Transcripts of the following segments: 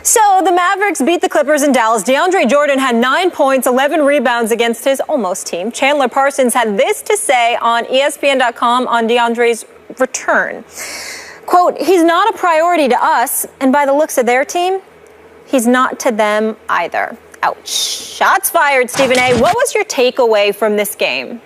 So the Mavericks beat the Clippers in Dallas. DeAndre Jordan had 9 points, 11 rebounds against his almost team. Chandler Parsons had this to say on ESPN.com on DeAndre's return. Quote, "He's not a priority to us, and by the looks of their team, he's not to them either." Ouch. Shots fired, Stephen A. What was your takeaway from this game?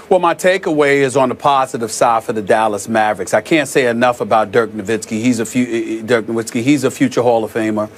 Well, my takeaway is on the positive side for the Dallas Mavericks. I can't say enough about Dirk Nowitzki. He's a future Hall of Famer.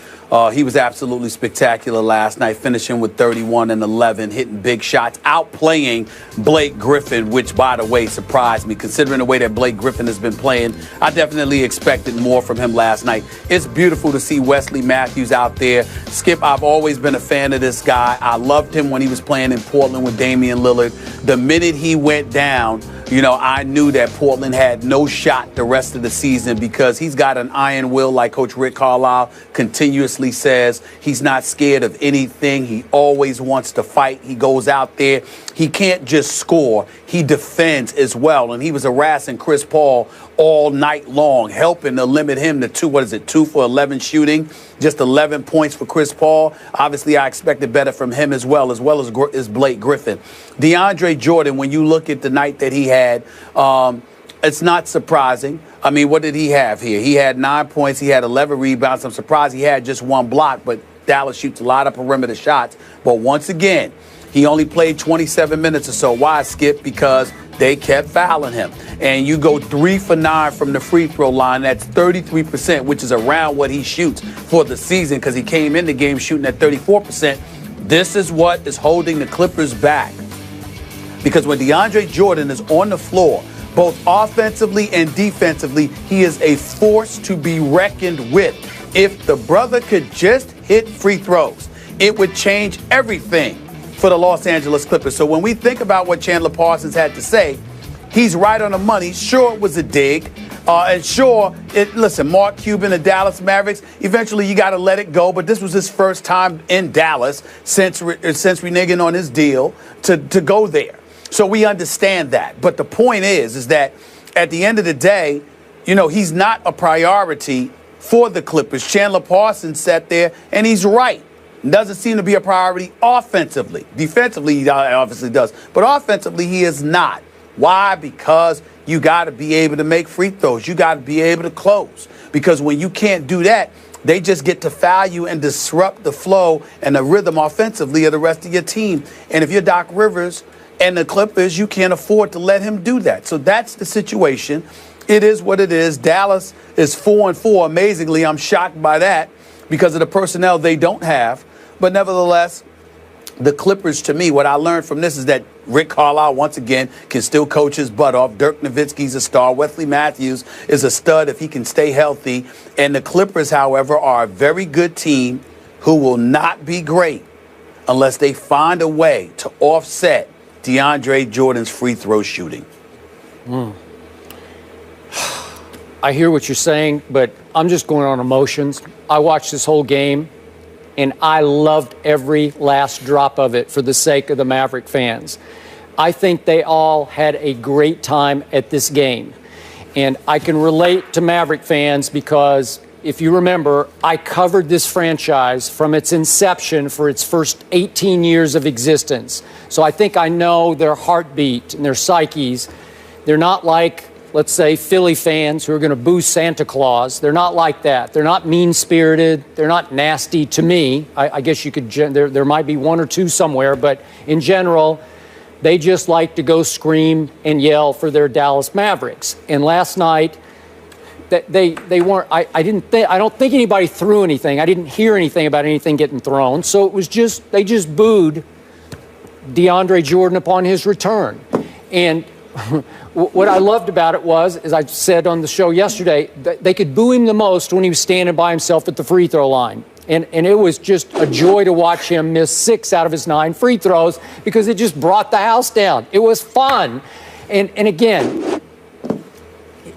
He was absolutely spectacular last night, finishing with 31 and 11, hitting big shots, outplaying Blake Griffin, which, by the way, surprised me. Considering the way that Blake Griffin has been playing, I definitely expected more from him last night. It's beautiful to see Wesley Matthews out there. Skip, I've always been a fan of this guy. I loved him when he was playing in Portland with Damian Lillard. The minute he went down, I knew that Portland had no shot the rest of the season because he's got an iron will, like Coach Rick Carlisle continuously says. He's not scared of anything. He always wants to fight. He goes out there. He can't just score. He defends as well. And he was harassing Chris Paul all night long, helping to limit him to 2 for 11 shooting, just 11 points for Chris Paul. Obviously, I expected better from him as well as Blake Griffin. DeAndre Jordan, when you look at the night that he had, it's not surprising. I mean, what did he have here? He had 9 points. He had 11 rebounds. I'm surprised he had just one block, but Dallas shoots a lot of perimeter shots. But once again, he only played 27 minutes or so. Why, Skip? Because they kept fouling him. And you go 3 for 9 from the free throw line. That's 33%, which is around what he shoots for the season because he came in the game shooting at 34%. This is what is holding the Clippers back. Because when DeAndre Jordan is on the floor, both offensively and defensively, he is a force to be reckoned with. If the brother could just hit free throws, it would change everything for the Los Angeles Clippers. So when we think about what Chandler Parsons had to say, he's right on the money. Sure, it was a dig. And sure, listen, Mark Cuban, the Dallas Mavericks, eventually you got to let it go. But this was his first time in Dallas since reneging on his deal to go there. So we understand that. But the point is that at the end of the day, he's not a priority for the Clippers. Chandler Parsons sat there, and he's right. Doesn't seem to be a priority offensively. Defensively, he obviously does. But offensively, he is not. Why? Because you got to be able to make free throws. You got to be able to close. Because when you can't do that, they just get to foul you and disrupt the flow and the rhythm offensively of the rest of your team. And if you're Doc Rivers and the Clippers, you can't afford to let him do that. So that's the situation. It is what it is. Dallas is 4-4. Amazingly, I'm shocked by that because of the personnel they don't have. But nevertheless, the Clippers, to me, what I learned from this is that Rick Carlisle, once again, can still coach his butt off. Dirk Nowitzki's a star. Wesley Matthews is a stud if he can stay healthy. And the Clippers, however, are a very good team who will not be great unless they find a way to offset DeAndre Jordan's free throw shooting. I hear what you're saying, but I'm just going on emotions. I watched this whole game, and I loved every last drop of it for the sake of the Maverick fans. I think they all had a great time at this game. And I can relate to Maverick fans because, if you remember, I covered this franchise from its inception for its first 18 years of existence. So I think I know their heartbeat and their psyches. They're not like, let's say, Philly fans who are going to boo Santa Claus. They're not like that. They're not mean-spirited. They're not nasty to me. I guess you could, there might be one or two somewhere, but in general, they just like to go scream and yell for their Dallas Mavericks. And last night, they weren't. I don't think anybody threw anything. I didn't hear anything about anything getting thrown. So it was just they just booed DeAndre Jordan upon his return. And what I loved about it was, as I said on the show yesterday, they could boo him the most when he was standing by himself at the free throw line. And it was just a joy to watch him miss 6 out of his 9 free throws because it just brought the house down. It was fun. And again,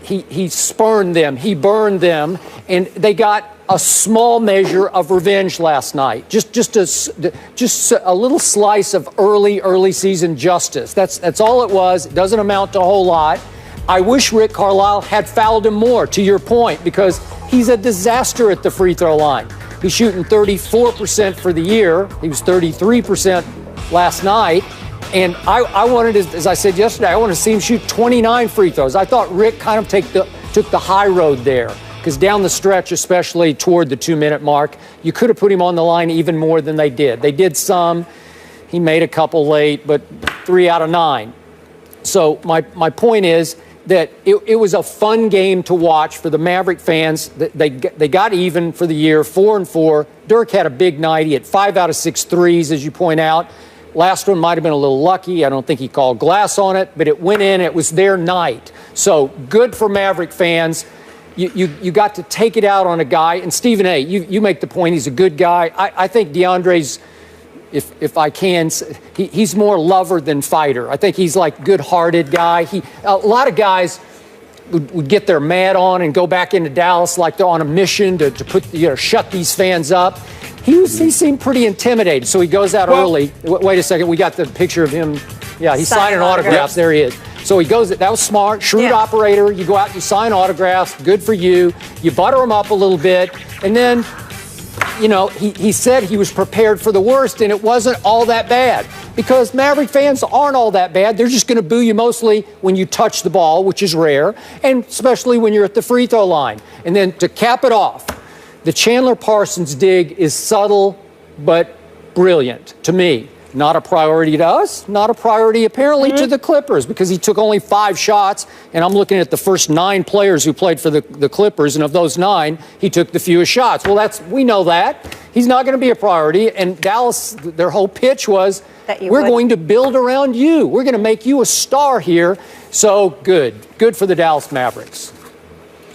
he spurned them, he burned them, and they got a small measure of revenge last night. Just a little slice of early season justice. That's all it was. It doesn't amount to a whole lot. I wish Rick Carlisle had fouled him more, to your point, because He's a disaster at the free throw line. He's shooting 34% for the year. He was 33% last night. And I wanted, as I said yesterday, I wanted to see him shoot 29 free throws. I thought Rick kind of took the high road there, because down the stretch, especially toward the 2-minute mark, you could have put him on the line even more than they did. They did some. He made a couple late, but 3 out of 9. So my point is that it was a fun game to watch for the Maverick fans. They got even for the year, 4-4. Dirk had a big night. He had 5 out of 6 threes, as you point out. Last one might have been a little lucky. I don't think he called glass on it, but it went in. It was their night. So good for Maverick fans. You got to take it out on a guy. And Stephen A., you make the point he's a good guy. I think DeAndre's, if I can, he's more lover than fighter. I think he's like good-hearted guy. A lot of guys would get their mad on and go back into Dallas like they're on a mission to put, shut these fans up. He seemed pretty intimidated, so he goes out early. Wait a second, we got the picture of him. Yeah, he's signing autographs. There he is. So he goes, that was smart, shrewd operator. You go out, you sign autographs, good for you. You butter him up a little bit, and then, he said he was prepared for the worst, and it wasn't all that bad. Because Maverick fans aren't all that bad. They're just going to boo you mostly when you touch the ball, which is rare, and especially when you're at the free throw line. And then to cap it off, the Chandler Parsons dig is subtle but brilliant to me. Not a priority to us, not a priority apparently to the Clippers, because he took only 5 shots, and I'm looking at the first 9 players who played for the Clippers, and of those 9, he took the fewest shots. Well, we know that. He's not going to be a priority, and Dallas, their whole pitch was, we're going to build around you. We're going to make you a star here. So good for the Dallas Mavericks.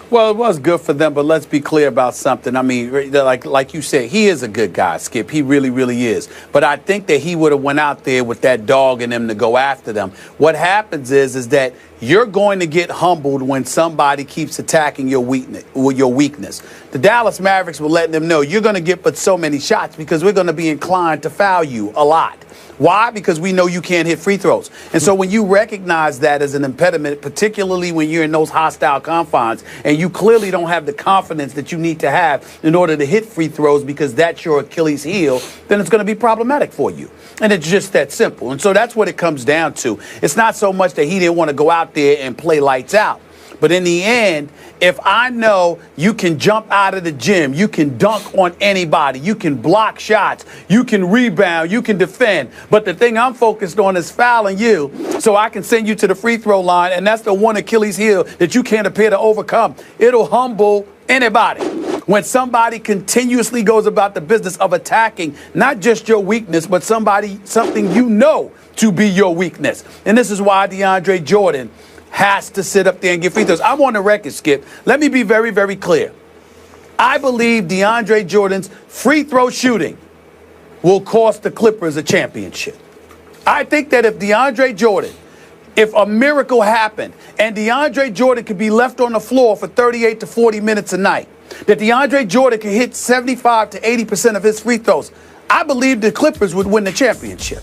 Well, it was good for them, but let's be clear about something. I mean, like you said, he is a good guy, Skip. He really, really is. But I think that he would have went out there with that dog in him to go after them. What happens is that you're going to get humbled when somebody keeps attacking your weakness. The Dallas Mavericks were letting them know you're going to get but so many shots because we're going to be inclined to foul you a lot. Why? Because we know you can't hit free throws. And so when you recognize that as an impediment, particularly when you're in those hostile confines and you clearly don't have the confidence that you need to have in order to hit free throws because that's your Achilles heel, then it's going to be problematic for you. And it's just that simple. And so that's what it comes down to. It's not so much that he didn't want to go out there and play lights out. But in the end, if I know you can jump out of the gym, you can dunk on anybody, you can block shots, you can rebound, you can defend. But the thing I'm focused on is fouling you so I can send you to the free throw line. And that's the one Achilles heel that you can't appear to overcome. It'll humble anybody. When somebody continuously goes about the business of attacking not just your weakness, but something you know to be your weakness. And this is why DeAndre Jordan has to sit up there and get free throws. I'm on the record, Skip. Let me be very, very clear. I believe DeAndre Jordan's free throw shooting will cost the Clippers a championship. I think that if a miracle happened and DeAndre Jordan could be left on the floor for 38 to 40 minutes a night, that DeAndre Jordan could hit 75 to 80% of his free throws, I believe the Clippers would win the championship.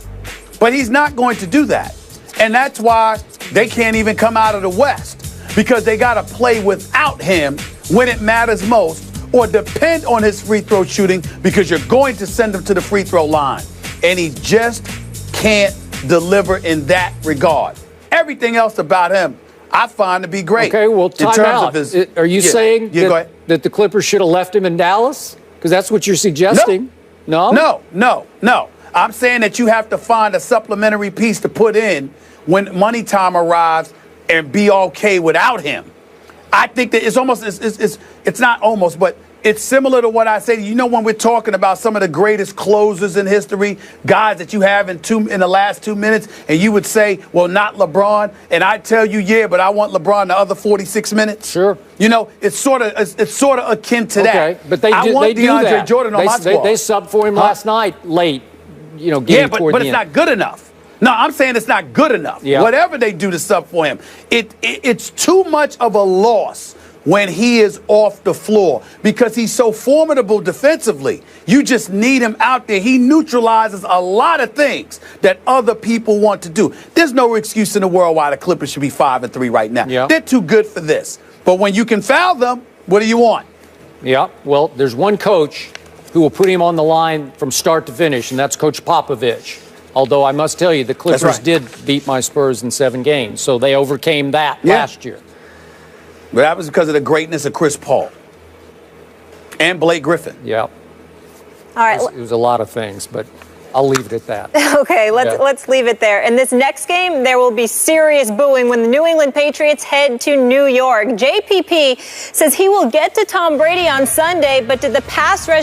But he's not going to do that. And that's why they can't even come out of the West, because they got to play without him when it matters most, or depend on his free throw shooting because you're going to send him to the free throw line. And he just can't deliver in that regard. Everything else about him, I find to be great. Okay, well, time out. Are you saying that the Clippers should have left him in Dallas? Because that's what you're suggesting. No. No. I'm saying that you have to find a supplementary piece to put in when money time arrives and be okay without him. I think that it's almost, it's not almost, but it's similar to what I say. You know, when we're talking about some of the greatest closers in history, guys that you have in the last 2 minutes, and you would say, well, not LeBron. And I tell you, yeah, but I want LeBron the other 46 minutes. Sure. You know, it's sort of akin to that. Okay, but I want DeAndre Jordan on my squad. They subbed for him last night late. But it's not good enough. No, I'm saying it's not good enough. Yeah. Whatever they do to sub for him, it's too much of a loss when he is off the floor because he's so formidable defensively. You just need him out there. He neutralizes a lot of things that other people want to do. There's no excuse in the world why the Clippers should be 5-3 right now. Yeah. They're too good for this. But when you can foul them, what do you want? Yeah, well, there's one coach who will put him on the line from start to finish, and that's Coach Popovich. Although I must tell you, the Clippers did beat my Spurs in 7 games, so they overcame that last year. But that was because of the greatness of Chris Paul and Blake Griffin. Yeah. All right. It was a lot of things, but I'll leave it at that. Okay, let's leave it there. In this next game, there will be serious booing when the New England Patriots head to New York. JPP says he will get to Tom Brady on Sunday, but did the pass rush